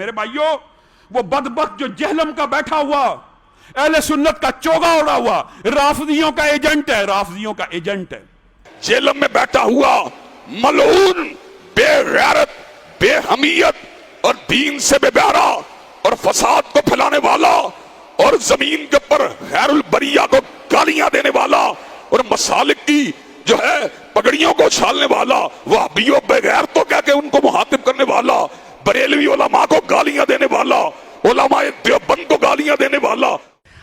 میرے بھائیوں، وہ بدبخت جو جہلم کا بیٹھا ہوا، اہل سنت کا چوگا اڑا ہوا، رافضیوں کا ایجنٹ ہے، رافضیوں کا ایجنٹ ہے، جہلم میں بیٹھا ہوا ملعون، بے غیرت، بے حمیت اور دین سے بے بہرا اور فساد کو پھیلانے والا اور زمین کے اوپر خیر البریہ کو گالیاں دینے والا اور مسالک کی جو ہے پگڑیوں کو اچھالنے والا، وہابیوں بے غیرتوں کہہ کے ان کو مخاطب کرنے والا، بریلوی علماء کو گالیاں دینے والا، علماء دیوبند کو گالیاں دینے والا۔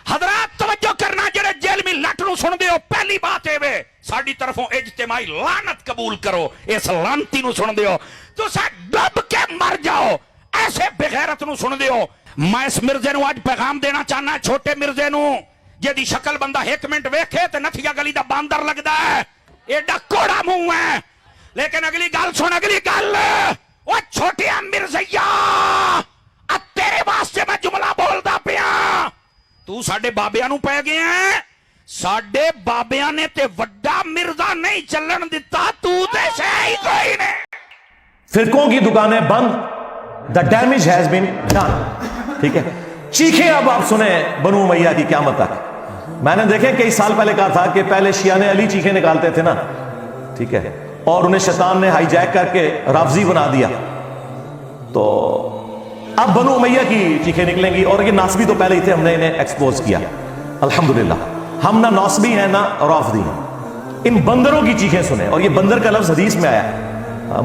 حضرات توجہ کرنا، جڑے جیل میں لٹ نو سن دے ہو، پہلی بات اے وے ساڈی طرفوں اجتماعی لعنت قبول کرو۔ اس لعنتی نو سن دے ہو تو سا ڈب کے مر جاؤ، ایسے بغیرت نو سن دے ہو۔ میں اس مرزے نو آج پیغام دینا چاہنا ہے، چھوٹے مرزے نو، جدی شکل بندہ ایک منٹ ویکھے تے نتھیا گلی دا باندر لگدا ہے، ایڈا کوڑا منہ ہے، لیکن اگلی گل سن، اگلی گل، او چھوٹیا مرزیا، اب تیرے واسطے میں جملہ بولدا پیا، تو ساڈے بابیاں نو پے گئے ہیں، ساڈے بابیاں نے تے وڈا مرزا نہیں چلن دیتا، تو تے شے ہی کوئی نہیں۔ فرقوں کی دکانیں بند، the damage has been done، ٹھیک ہے۔ چیخیں اب آپ سنیں بنو امیہ کی قیامت تک۔ میں نے دیکھیں کئی سال پہلے کہا تھا کہ پہلے شیعہ علی چیخیں نکالتے تھے نا، ٹھیک ہے، اور انہیں شیطان نے ہائی جیک کر کے رافضی بنا دیا، تو اب بنو امیہ کی چیخیں نکلیں گی، اور یہ ناصبی تو پہلے ہی تھے، ہم نے انہیں ایکسپوز کیا الحمدللہ۔ ہم نہ ناصبی ہیں نہ رافضی ہیں، ان بندروں کی چیخیں سنیں، اور یہ بندر کا لفظ حدیث میں آیا ہے،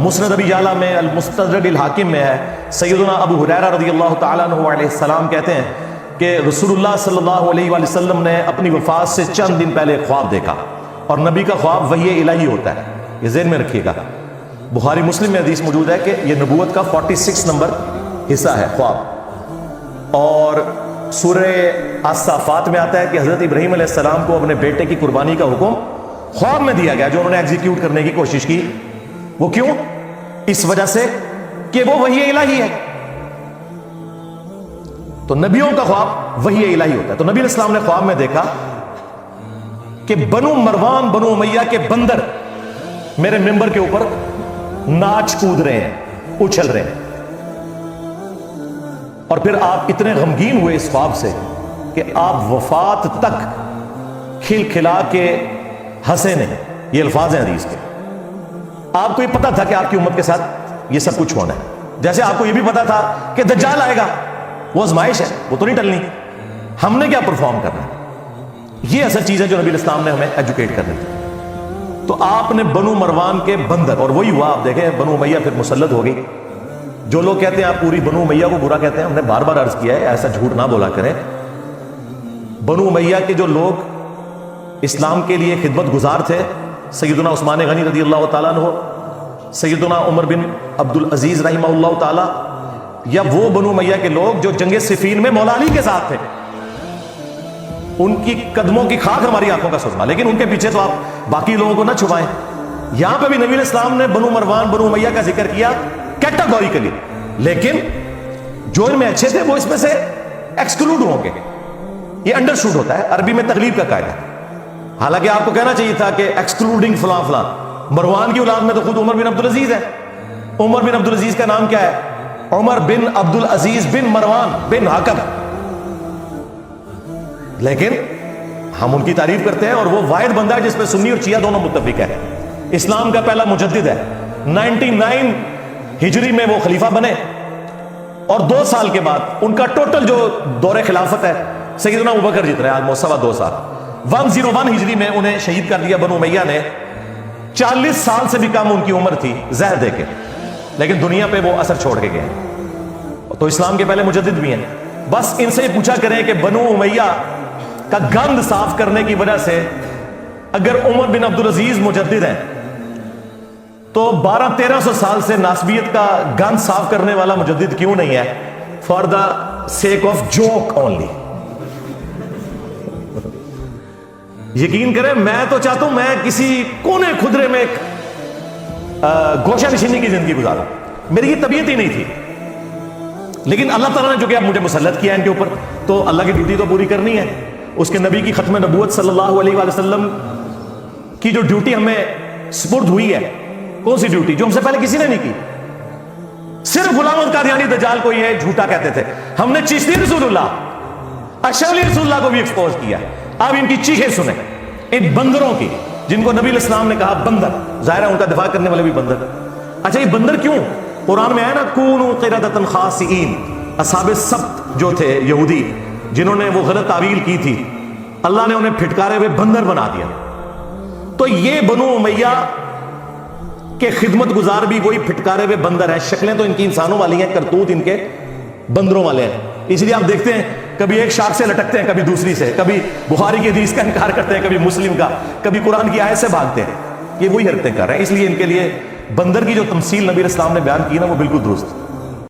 مسند ابی جعلہ میں، المستدرک الحاکم میں ہے۔ سیدنا ابو ہریرہ رضی اللہ تعالیٰ عنہ علیہ السلام کہتے ہیں کہ رسول اللہ صلی اللہ علیہ وآلہ وسلم نے اپنی وفات سے چند دن پہلے خواب دیکھا، اور نبی کا خواب وحی الہی ہوتا ہے، یہ ذہن میں رکھیے گا۔ بخاری مسلم میں حدیث موجود ہے کہ یہ نبوت کا 46 نمبر حصہ ہے خواب۔ اور سورہ الصافات میں آتا ہے کہ حضرت ابراہیم علیہ السلام کو اپنے بیٹے کی قربانی کا حکم خواب میں دیا گیا، جو انہوں نے ایگزیکیوٹ کرنے کی کوشش کی۔ وہ کیوں؟ اس وجہ سے کہ وہ وحی الہی ہے، تو نبیوں کا خواب وحی الہی ہوتا ہے۔ تو نبی علیہ السلام نے خواب میں دیکھا کہ بنو مروان، بنو امیہ کے بندر میرے ممبر کے اوپر ناچ کود رہے ہیں، اچھل رہے ہیں، اور پھر آپ اتنے غمگین ہوئے اس خواب سے کہ آپ وفات تک کھل کھلا کے ہنسے نہیں۔ یہ الفاظ ہیں حدیث کے۔ آپ کو یہ پتا تھا کہ آپ کی امت کے ساتھ یہ سب کچھ ہونا ہے، جیسے آپ کو یہ بھی پتا تھا کہ دجال آئے گا، وہ آزمائش ہے، وہ تو نہیں ٹلنی، ہم نے کیا پرفارم کرنا ہے۔ یہ اصل چیز ہے جو نبی علیہ السلام نے ہمیں ایجوکیٹ کرنی تھی۔ تو آپ نے بنو مروان کے بندر، اور وہی ہوا، آپ دیکھیں بنو امیہ پھر مسلط ہو گئی۔ جو لوگ کہتے ہیں آپ پوری بنو امیہ کو برا کہتے ہیں، ہم نے بار بار عرض کیا ہے ایسا جھوٹ نہ بولا کریں۔ بنو امیہ کے جو لوگ اسلام کے لیے خدمت گزار تھے، سیدنا عثمان غنی رضی اللہ تعالیٰ عنہ، سیدنا عمر بن عبد العزیز رحمہ اللہ تعالیٰ، یا وہ بنو امیہ کے لوگ جو جنگ صفین میں مولا علی کے ساتھ تھے، ان کی قدموں کی خاک ہماری آنکھوں کا سزما، لیکن ان کے پیچھے تو آپ باقی لوگوں کو نہ چھپائیں۔ یہاں پہ بھی نبی علیہ السلام نے بنو مروان، بنو امیہ کا ذکر کیا کیٹاگوریکلی، لیکن جو ان میں اچھے تھے وہ اس میں سے ایکسکلوڈ ہوں گے۔ یہ انڈرسٹوڈ ہوتا ہے، عربی میں تغلیب کا قاعدہ ہے۔ حالانکہ آپ کو کہنا چاہیے تھا کہ ایکسکلوڈنگ فلاں فلاں۔ مروان کی اولاد میں تو خود عمر بن عبدالعزیز ہے۔ عمر بن عبدالعزیز کا نام کیا ہے؟ عمر بن عبدالعزیز بن مروان بن حکم، لیکن ہم ان کی تعریف کرتے ہیں، اور وہ واحد بندہ ہے جس پہ سنی اور شیعہ دونوں متفق ہے۔ اسلام کا پہلا مجدد ہے، 99 ہجری میں وہ خلیفہ بنے، اور 2 سال کے بعد ان کا ٹوٹل جو دور خلافت ہے سیدنا ابوبکر جتنا ہے، آلموسٹ 2.25 سال، 101 ہجری میں انہیں شہید کر دیا بنو امیہ نے۔ 40 سال سے بھی کم ان کی عمر تھی زہر دے کے، لیکن دنیا پہ وہ اثر چھوڑ کے گئے ہیں، تو اسلام کے پہلے مجدد بھی ہیں۔ بس ان سے پوچھا کریں کہ بنو امیہ کا گند صاف کرنے کی وجہ سے اگر عمر بن عبدالعزیز مجدد ہیں تو 1200-1300 سال سے ناسبیت کا گند صاف کرنے والا مجدد کیوں نہیں ہے؟ For the sake of joke only. یقین کریں، میں تو چاہتا ہوں میں کسی کونے خدرے میں ایک گوشہ نشینی کی زندگی گزاروں، میری یہ طبیعت ہی نہیں تھی، لیکن اللہ تعالیٰ نے جو کہ اب مجھے مسلط کیا ہے ان کے اوپر، تو اللہ کی ڈیوٹی تو پوری کرنی ہے۔ اس کے نبی کی ختم نبوت صلی اللہ علیہ وآلہ وسلم کی جو ڈیوٹی ہمیں سپرد ہوئی ہے، کون سی ڈیوٹی جو ہم سے پہلے کسی نے نہیں کی؟ صرف غلام احمد قادیانی دجال کو یہ جھوٹا کہتے تھے. ہم نے چشتی رسول اللہ اشعری رسول اللہ کو بھی ایکسپوز کیا. اب ان کی چیخیں سنیں, ان بندروں کی, جن کو نبی علیہ السلام نے کہا بندر. ظاہر ہے ان کا دفاع کرنے والے بھی بندر. اچھا یہ بندر کیوں؟ قرآن میں آیا نا کونوا قردۃ خاسئین. اصحاب السبت جو تھے یہودی, جنہوں نے وہ غلط تعویل کی تھی, اللہ نے انہیں پھٹکارے ہوئے بندر بنا دیا. تو یہ بنو امیہ کے خدمت گزار بھی وہی پھٹکارے ہوئے بندر ہیں. شکلیں تو ان کی انسانوں والی ہیں, کرتوت ان کے بندروں والے ہیں. اس لیے آپ دیکھتے ہیں کبھی ایک شاخ سے لٹکتے ہیں, کبھی دوسری سے, کبھی بخاری کی حدیث کا انکار کرتے ہیں, کبھی مسلم کا, کبھی قرآن کی آیت سے بھاگتے ہیں. یہ وہی حرکتیں کر رہے ہیں. اس لیے ان کے لیے بندر کی جو تمثیل نبی علیہ السلام نے بیان کی نا وہ بالکل درست.